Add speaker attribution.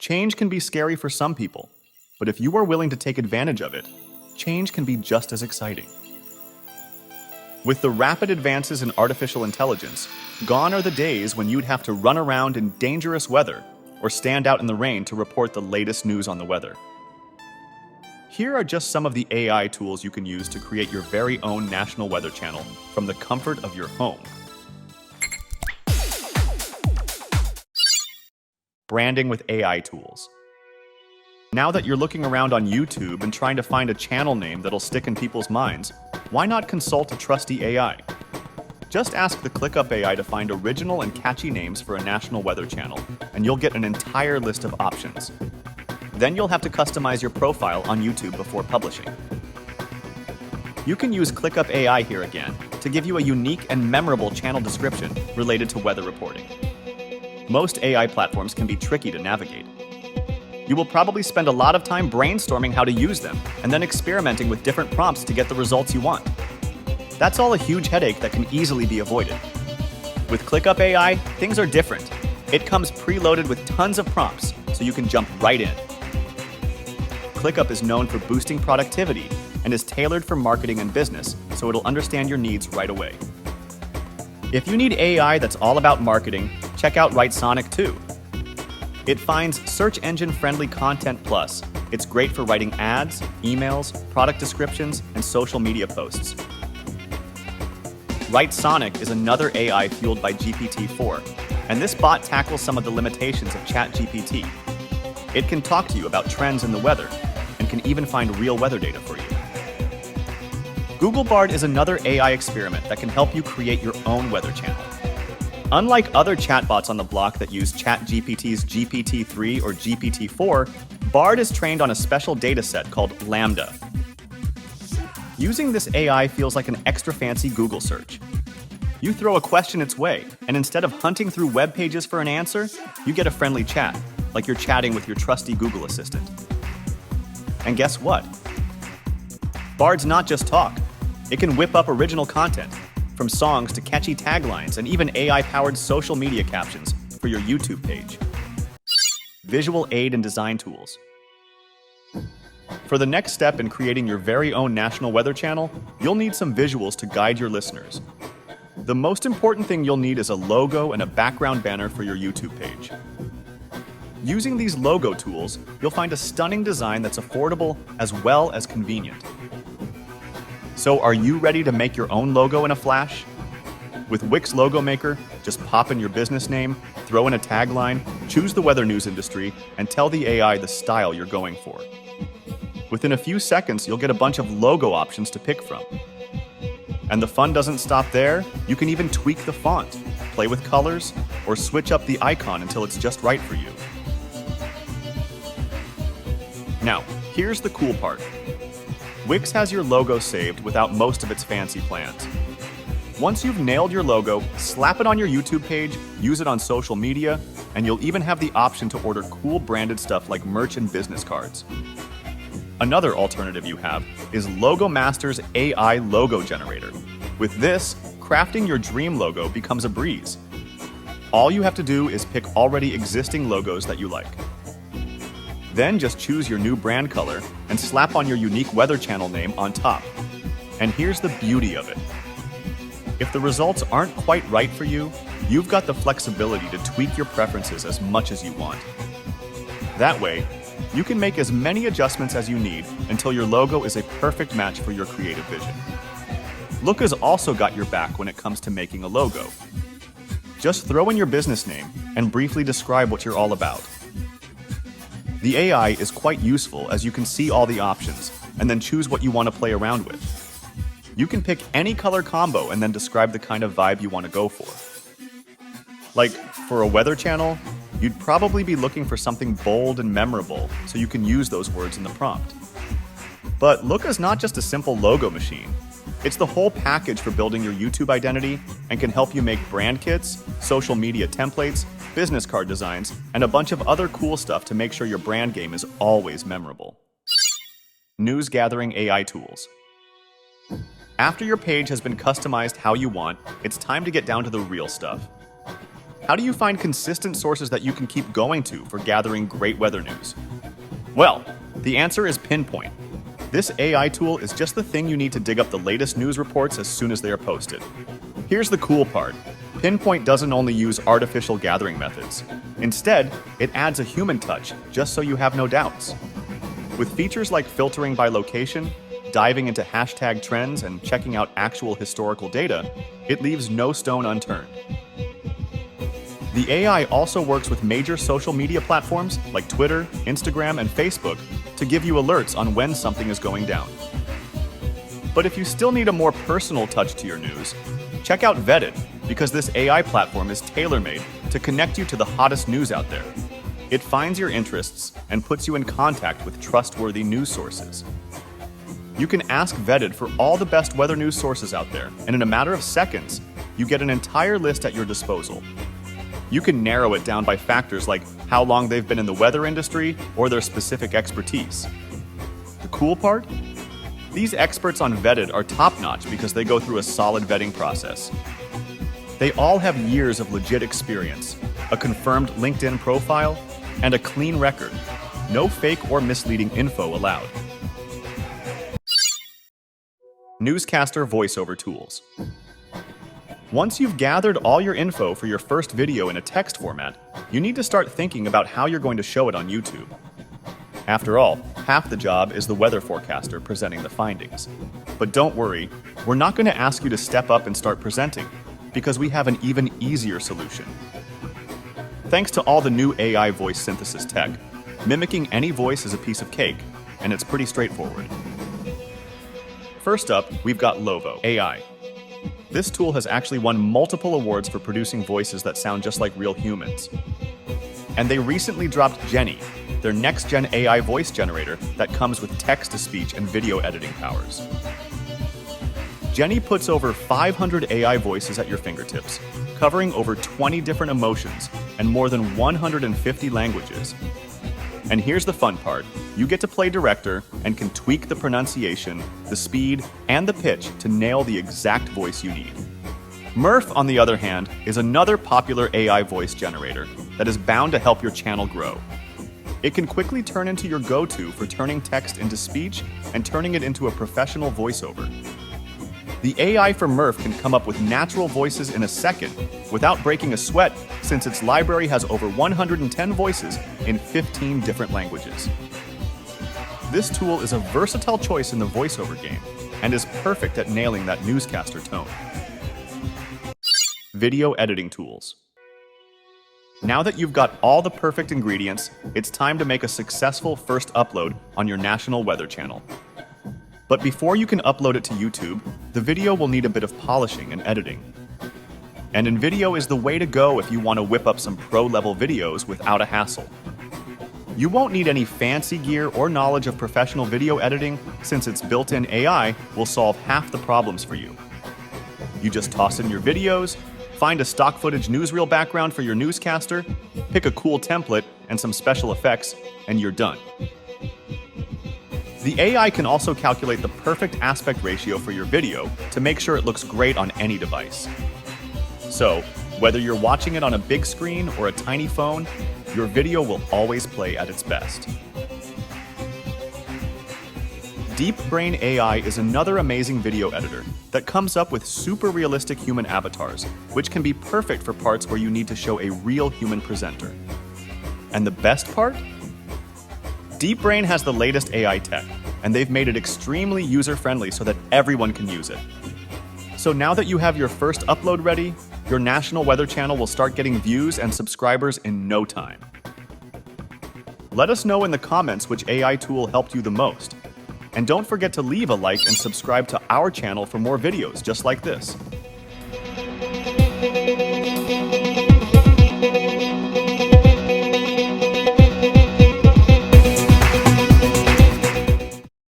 Speaker 1: Change can be scary for some people, but if you are willing to take advantage of it, change can be just as exciting. With the rapid advances in artificial intelligence, gone are the days when you'd have to run around in dangerous weather or stand out in the rain to report the latest news on the weather. Here are just some of the AI tools you can use to create your very own national weather channel from the comfort of your home. Branding with AI tools. Now that you're looking around on YouTube and trying to find a channel name that'll stick in people's minds, why not consult a trusty AI? Just ask the ClickUp AI to find original and catchy names for a national weather channel, and you'll get an entire list of options. Then you'll have to customize your profile on YouTube before publishing. You can use ClickUp AI here again to give you a unique and memorable channel description related to weather reporting. Most AI platforms can be tricky to navigate. You will probably spend a lot of time brainstorming how to use them and then experimenting with different prompts to get the results you want. That's all a huge headache that can easily be avoided. With ClickUp AI, things are different. It comes preloaded with tons of prompts, so you can jump right in. ClickUp is known for boosting productivity and is tailored for marketing and business, so it'll understand your needs right away. If you need AI that's all about marketing, check out Writesonic too. It finds search engine-friendly content plus. It's great for writing ads, emails, product descriptions, and social media posts. Writesonic is another AI fueled by GPT-4, and this bot tackles some of the limitations of ChatGPT. It can talk to you about trends in the weather, and can even find real weather data for you. Google Bard is another AI experiment that can help you create your own weather channel. Unlike other chatbots on the block that use ChatGPT's GPT-3 or GPT-4, Bard is trained on a special dataset called Lambda. Using this AI feels like an extra fancy Google search. You throw a question its way, and instead of hunting through web pages for an answer, you get a friendly chat, like you're chatting with your trusty Google Assistant. And guess what? Bard's not just talk. It can whip up original content, from songs to catchy taglines and even AI-powered social media captions for your YouTube page. Visual aid and design tools. For the next step in creating your very own national weather channel, you'll need some visuals to guide your listeners. The most important thing you'll need is a logo and a background banner for your YouTube page. Using these logo tools, you'll find a stunning design that's affordable as well as convenient. So are you ready to make your own logo in a flash? With Wix Logo Maker, just pop in your business name, throw in a tagline, choose the weather news industry, and tell the AI the style you're going for. Within a few seconds, you'll get a bunch of logo options to pick from. And the fun doesn't stop there. You can even tweak the font, play with colors, or switch up the icon until it's just right for you. Now, here's the cool part. Wix has your logo saved without most of its fancy plans. Once you've nailed your logo, slap it on your YouTube page, use it on social media, and you'll even have the option to order cool branded stuff like merch and business cards. Another alternative you have is Logo Master's AI logo generator. With this, crafting your dream logo becomes a breeze. All you have to do is pick already existing logos that you like. Then just choose your new brand color and slap on your unique weather channel name on top. And here's the beauty of it. If the results aren't quite right for you, you've got the flexibility to tweak your preferences as much as you want. That way, you can make as many adjustments as you need until your logo is a perfect match for your creative vision. Look has also got your back when it comes to making a logo. Just throw in your business name and briefly describe what you're all about. The AI is quite useful as you can see all the options and then choose what you want to play around with. You can pick any color combo and then describe the kind of vibe you want to go for. Like, for a weather channel, you'd probably be looking for something bold and memorable so you can use those words in the prompt. But Looka's not just a simple logo machine. It's the whole package for building your YouTube identity and can help you make brand kits, social media templates, business card designs, and a bunch of other cool stuff to make sure your brand game is always memorable. News gathering AI tools. After your page has been customized how you want, it's time to get down to the real stuff. How do you find consistent sources that you can keep going to for gathering great weather news? Well, the answer is Pinpoint. This AI tool is just the thing you need to dig up the latest news reports as soon as they are posted. Here's the cool part. Pinpoint doesn't only use artificial gathering methods. Instead, it adds a human touch, just so you have no doubts. With features like filtering by location, diving into hashtag trends, and checking out actual historical data, it leaves no stone unturned. The AI also works with major social media platforms like Twitter, Instagram, and Facebook to give you alerts on when something is going down. But if you still need a more personal touch to your news, check out Vetted, because this AI platform is tailor-made to connect you to the hottest news out there. It finds your interests and puts you in contact with trustworthy news sources. You can ask Vetted for all the best weather news sources out there, and in a matter of seconds, you get an entire list at your disposal. You can narrow it down by factors like how long they've been in the weather industry or their specific expertise. The cool part? These experts on Vetted are top-notch because they go through a solid vetting process. They all have years of legit experience, a confirmed LinkedIn profile, and a clean record. No fake or misleading info allowed. Newscaster Voiceover tools. Once you've gathered all your info for your first video in a text format, you need to start thinking about how you're going to show it on YouTube. After all, half the job is the weather forecaster presenting the findings. But don't worry, we're not going to ask you to step up and start presenting, because we have an even easier solution. Thanks to all the new AI voice synthesis tech, mimicking any voice is a piece of cake, and it's pretty straightforward. First up, we've got Lovo AI. This tool has actually won multiple awards for producing voices that sound just like real humans. And they recently dropped Jenny, their next-gen AI voice generator that comes with text-to-speech and video editing powers. Jenny puts over 500 AI voices at your fingertips, covering over 20 different emotions and more than 150 languages. And here's the fun part. You get to play director and can tweak the pronunciation, the speed, and the pitch to nail the exact voice you need. Murph, on the other hand, is another popular AI voice generator that is bound to help your channel grow. It can quickly turn into your go-to for turning text into speech and turning it into a professional voiceover. The AI for Murph can come up with natural voices in a second without breaking a sweat, since its library has over 110 voices in 15 different languages. This tool is a versatile choice in the voiceover game and is perfect at nailing that newscaster tone. Video editing tools. Now that you've got all the perfect ingredients, it's time to make a successful first upload on your national weather channel. But before you can upload it to YouTube, the video will need a bit of polishing and editing. And InVideo is the way to go if you want to whip up some pro-level videos without a hassle. You won't need any fancy gear or knowledge of professional video editing, since its built-in AI will solve half the problems for you. You just toss in your videos, find a stock footage newsreel background for your newscaster, pick a cool template and some special effects, and you're done. The AI can also calculate the perfect aspect ratio for your video to make sure it looks great on any device. So, whether you're watching it on a big screen or a tiny phone, your video will always play at its best. Deep Brain AI is another amazing video editor that comes up with super realistic human avatars, which can be perfect for parts where you need to show a real human presenter. And the best part? Deep Brain has the latest AI tech, and they've made it extremely user-friendly so that everyone can use it. So now that you have your first upload ready, your national weather channel will start getting views and subscribers in no time. Let us know in the comments which AI tool helped you the most. And don't forget to leave a like and subscribe to our channel for more videos just like this.